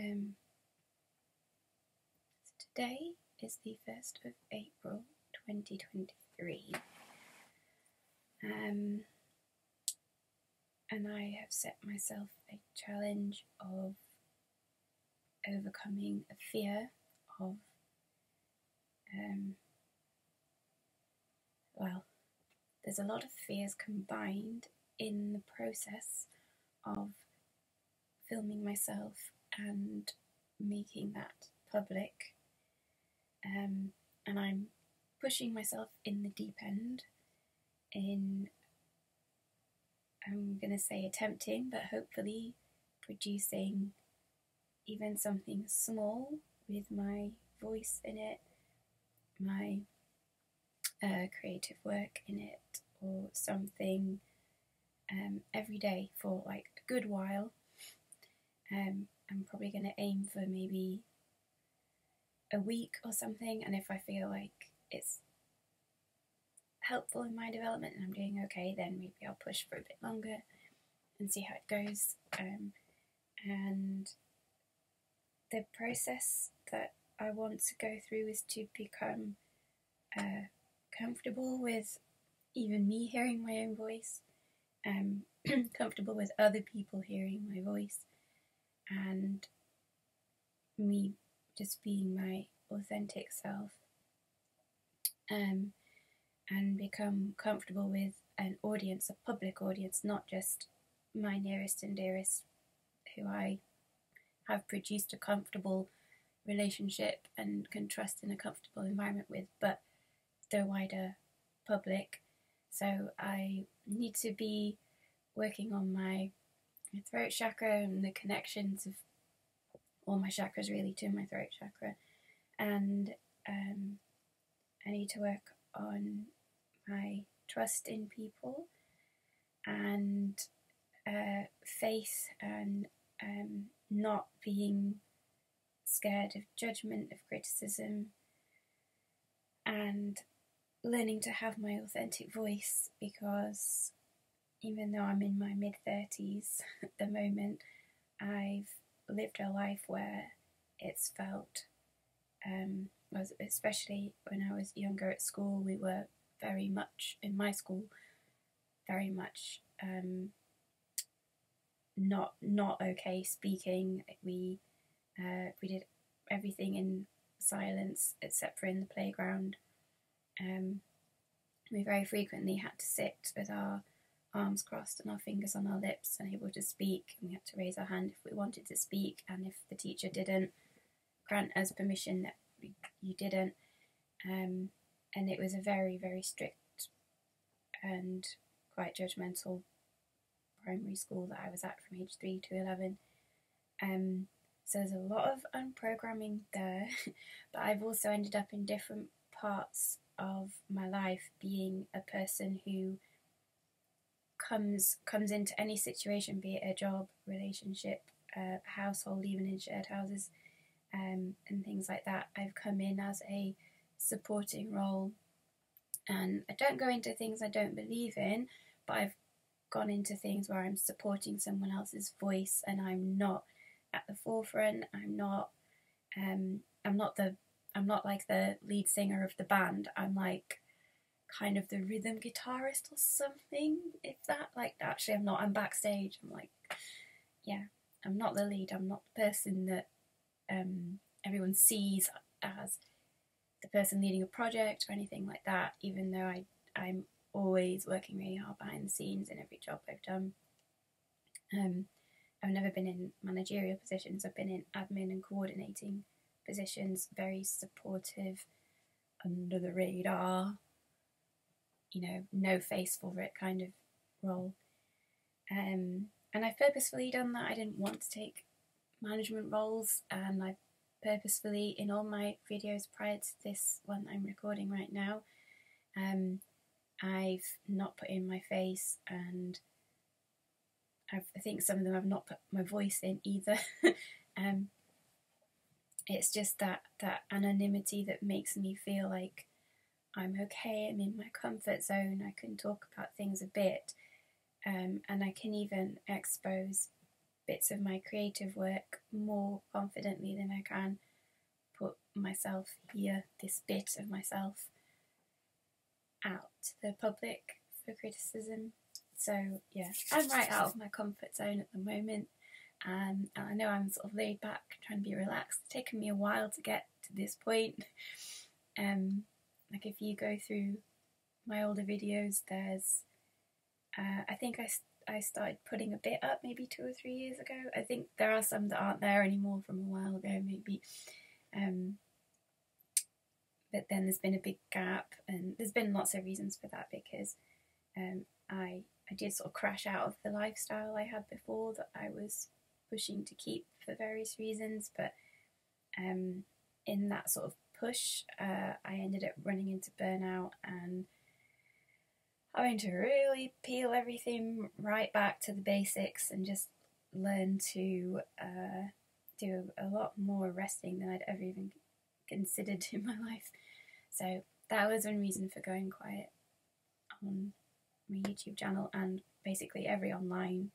So today is the 1st of April 2023, and I have set myself a challenge of overcoming a fear of, there's a lot of fears combined in the process of filming myself and making that public, and I'm pushing myself in the deep end in, I'm going to say attempting, but hopefully producing even something small with my voice in it, my creative work in it, or something every day for like a good while. I'm probably going to aim for maybe a week or something, and if I feel like it's helpful in my development and I'm doing okay, then maybe I'll push for a bit longer and see how it goes. And the process that I want to go through is to become comfortable with even me hearing my own voice, comfortable with other people hearing my voice, and me just being my authentic self, and become comfortable with an audience, a public audience, not just my nearest and dearest who I have produced a comfortable relationship and can trust in a comfortable environment with, but the wider public. So I need to be working on my throat chakra and the connections of all my chakras really to my throat chakra, and I need to work on my trust in people and faith, and not being scared of judgment, of criticism, and learning to have my authentic voice, because even though I'm in my mid-30s at the moment, I've lived a life where it's felt, especially when I was younger at school, we were very much, in my school, very much not okay speaking. We did everything in silence except for in the playground. We very frequently had to sit with our arms crossed and our fingers on our lips, unable to speak, and we had to raise our hand if we wanted to speak, and if the teacher didn't grant us permission, that you didn't. And it was a very, very strict and quite judgmental primary school that I was at from age 3 to 11. So there's a lot of unprogramming there, but I've also ended up in different parts of my life being a person who comes into any situation, be it a job, relationship, a household, even in shared houses, and things like that. I've come in as a supporting role, and I don't go into things I don't believe in, but I've gone into things where I'm supporting someone else's voice, and I'm not at the forefront. I'm not like the lead singer of the band. I'm like kind of the rhythm guitarist or something, if that, like, actually I'm not, I'm backstage. I'm like, yeah, I'm not the lead. I'm not the person that everyone sees as the person leading a project or anything like that, even though I'm always working really hard behind the scenes in every job I've done. I've never been in managerial positions. I've been in admin and coordinating positions, very supportive, under the radar, no face for it kind of role. And I've purposefully done that. I didn't want to take management roles, and I've purposefully, in all my videos prior to this one I'm recording right now, I've not put in my face, and I think some of them I've not put my voice in either. It's just that anonymity that makes me feel like I'm okay, I'm in my comfort zone, I can talk about things a bit, and I can even expose bits of my creative work more confidently than I can put myself here, this bit of myself, out to the public for criticism. So yeah, I'm right out of my comfort zone at the moment, and I know I'm sort of laid back, trying to be relaxed. It's taken me a while to get to this point. Like if you go through my older videos, there's I think I started putting a bit up maybe 2 or 3 years ago. I think there are some that aren't there anymore from a while ago maybe. But then there's been a big gap, and there's been lots of reasons for that, because I did sort of crash out of the lifestyle I had before that I was pushing to keep for various reasons. But in that sort of push, I ended up running into burnout and having to really peel everything right back to the basics and just learn to do a lot more resting than I'd ever even considered in my life. So that was one reason for going quiet on my YouTube channel and basically every online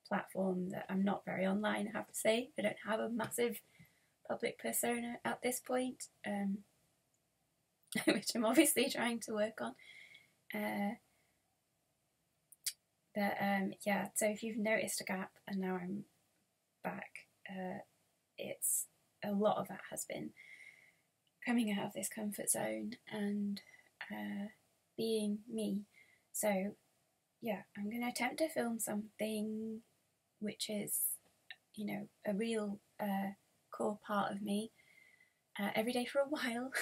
platform that I'm not very online, I have to say. I don't have a massive public persona at this point, which I'm obviously trying to work on. Yeah, so if you've noticed a gap and now I'm back, it's a lot of that has been coming out of this comfort zone and being me. So yeah, I'm going to attempt to film something which is, you know, a real core part of me every day for a while.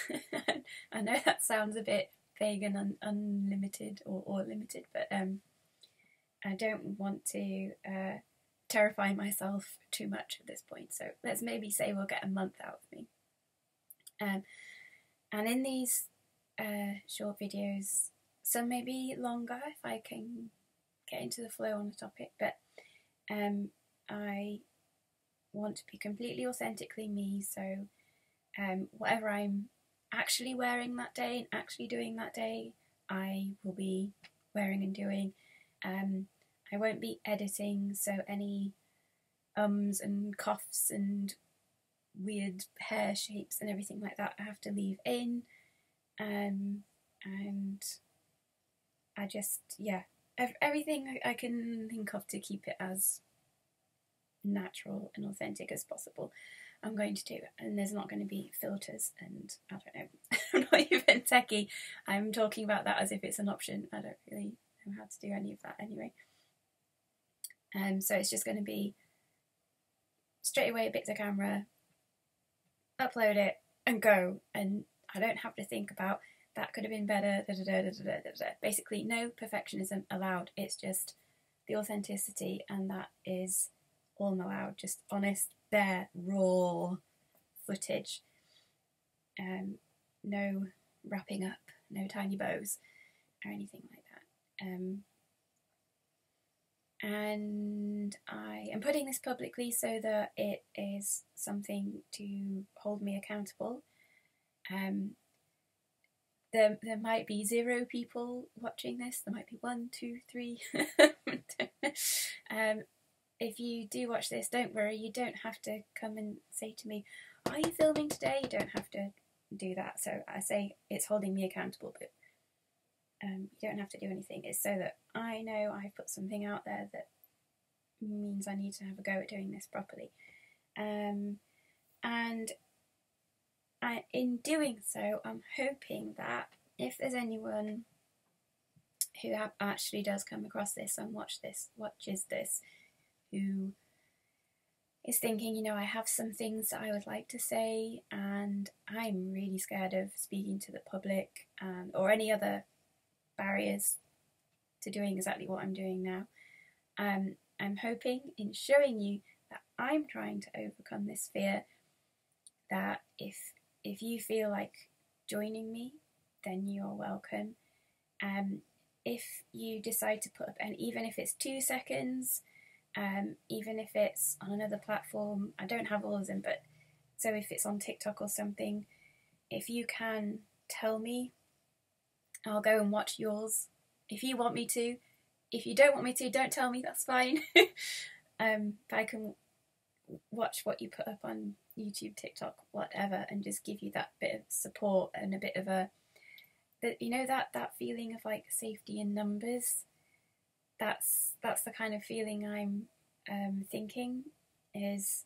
I know that sounds a bit vague and unlimited or limited, but I don't want to terrify myself too much at this point. So let's maybe say we'll get a month out of me. And in these short videos, some may be longer if I can get into the flow on a topic, but I want to be completely authentically me. So whatever I'm actually wearing that day and actually doing that day, I will be wearing and doing. I won't be editing, so any ums and coughs and weird hair shapes and everything like that I have to leave in. And I just, yeah, everything I can think of to keep it as natural and authentic as possible, I'm going to do. And there's not going to be filters and I don't know, I'm not even techie. I'm talking about that as if it's an option. I don't really know how to do any of that anyway. So it's just going to be straight away a bit to camera, upload it and go, and I don't have to think about that could have been better, basically no perfectionism allowed. It's just the authenticity, and that is all allowed, just honest, bare, raw footage. No wrapping up, no tiny bows or anything like that. And I am putting this publicly so that it is something to hold me accountable. There might be 0 people watching this. There might be 1, 2, 3. If you do watch this, don't worry. You don't have to come and say to me, "Are you filming today?" You don't have to do that. So I say it's holding me accountable, but you don't have to do anything. It's so that I know I've put something out there that means I need to have a go at doing this properly. And in doing so, I'm hoping that if there's anyone who actually does come across this and watches this, who is thinking, you know, I have some things that I would like to say and I'm really scared of speaking to the public, or any other barriers to doing exactly what I'm doing now. I'm hoping in showing you that I'm trying to overcome this fear, that if you feel like joining me, then you're welcome. If you decide to put up, and even if it's 2 seconds, even if it's on another platform, I don't have all of them, but so if it's on TikTok or something, if you can tell me, I'll go and watch yours if you want me to. If you don't want me to, don't tell me, that's fine. But I can watch what you put up on YouTube, TikTok, whatever, and just give you that bit of support and a bit of that feeling of like safety in numbers. That's the kind of feeling I'm thinking is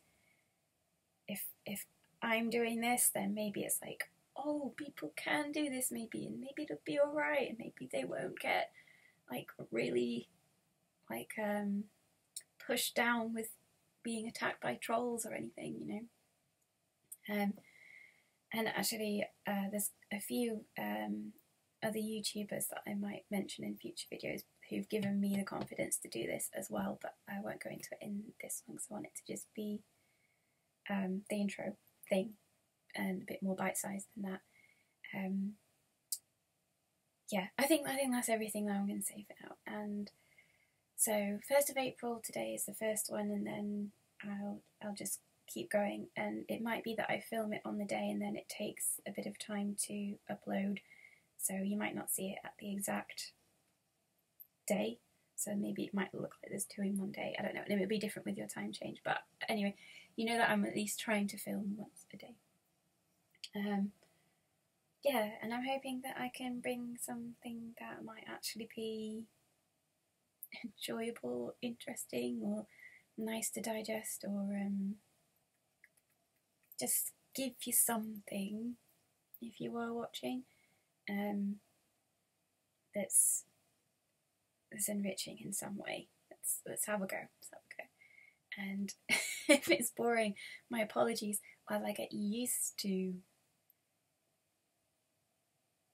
if I'm doing this, then maybe it's like, oh, people can do this maybe, and maybe it'll be all right, and maybe they won't get like really like pushed down with being attacked by trolls or anything, you know. And actually, there's a few other YouTubers that I might mention in future videos who've given me the confidence to do this as well, but I won't go into it in this one because I want it to just be the intro thing and a bit more bite-sized than that. Yeah, I think that's everything that I'm going to say for now. And so 1st of April today is the first one, and then I'll just keep going. And it might be that I film it on the day and then it takes a bit of time to upload, so you might not see it at the exact day. So maybe it might look like there's 2 in one day. I don't know. And it will be different with your time change. But anyway, you know that I'm at least trying to film once a day. Yeah, and I'm hoping that I can bring something that might actually be enjoyable, interesting, or nice to digest, or just give you something if you are watching that's enriching in some way. Let's have a go. And if it's boring, my apologies while I get used to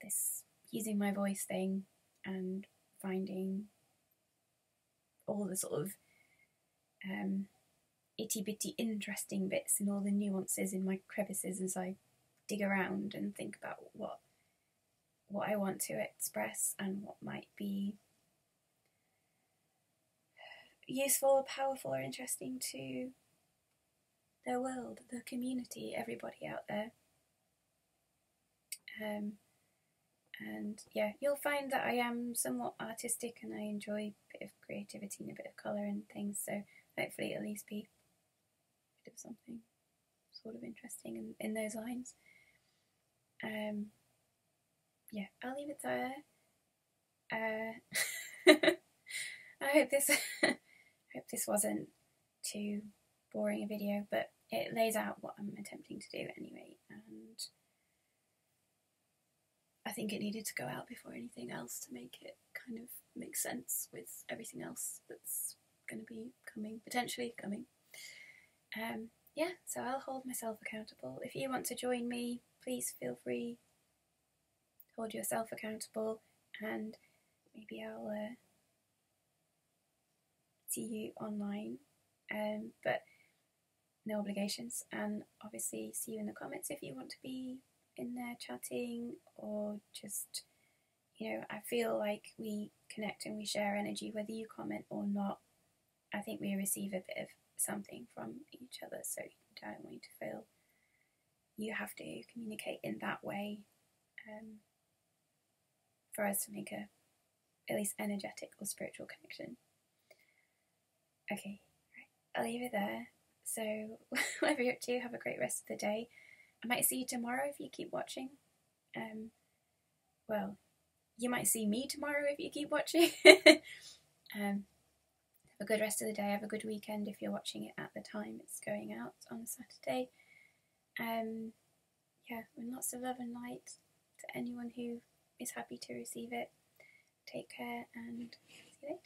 this using my voice thing and finding all the sort of itty bitty interesting bits and all the nuances in my crevices as I dig around and think about what I want to express and what might be useful, powerful, or interesting to the world, the community, everybody out there. And yeah, you'll find that I am somewhat artistic and I enjoy a bit of creativity and a bit of colour and things, so hopefully it'll at least be a bit of something sort of interesting in those lines. Yeah, I'll leave it there. I hope this wasn't too boring a video, but it lays out what I'm attempting to do anyway, and I think it needed to go out before anything else to make it kind of make sense with everything else that's going to be potentially coming. Yeah, so I'll hold myself accountable. If you want to join me, please feel free. Hold yourself accountable, and maybe I'll see you online. But no obligations, and obviously see you in the comments if you want to be in there chatting, or just, you know, I feel like we connect and we share energy whether you comment or not. I think we receive a bit of something from each other, so you don't want to feel you have to communicate in that way for us to make a at least energetic or spiritual connection. Okay, right, I'll leave it there. So whatever you're up to, have a great rest of the day. I might see you tomorrow if you keep watching. Well, you might see me tomorrow if you keep watching. Have a good rest of the day. Have a good weekend if you're watching it at the time it's going out on a Saturday. Yeah, and lots of love and light to anyone who is happy to receive it. Take care and see you later.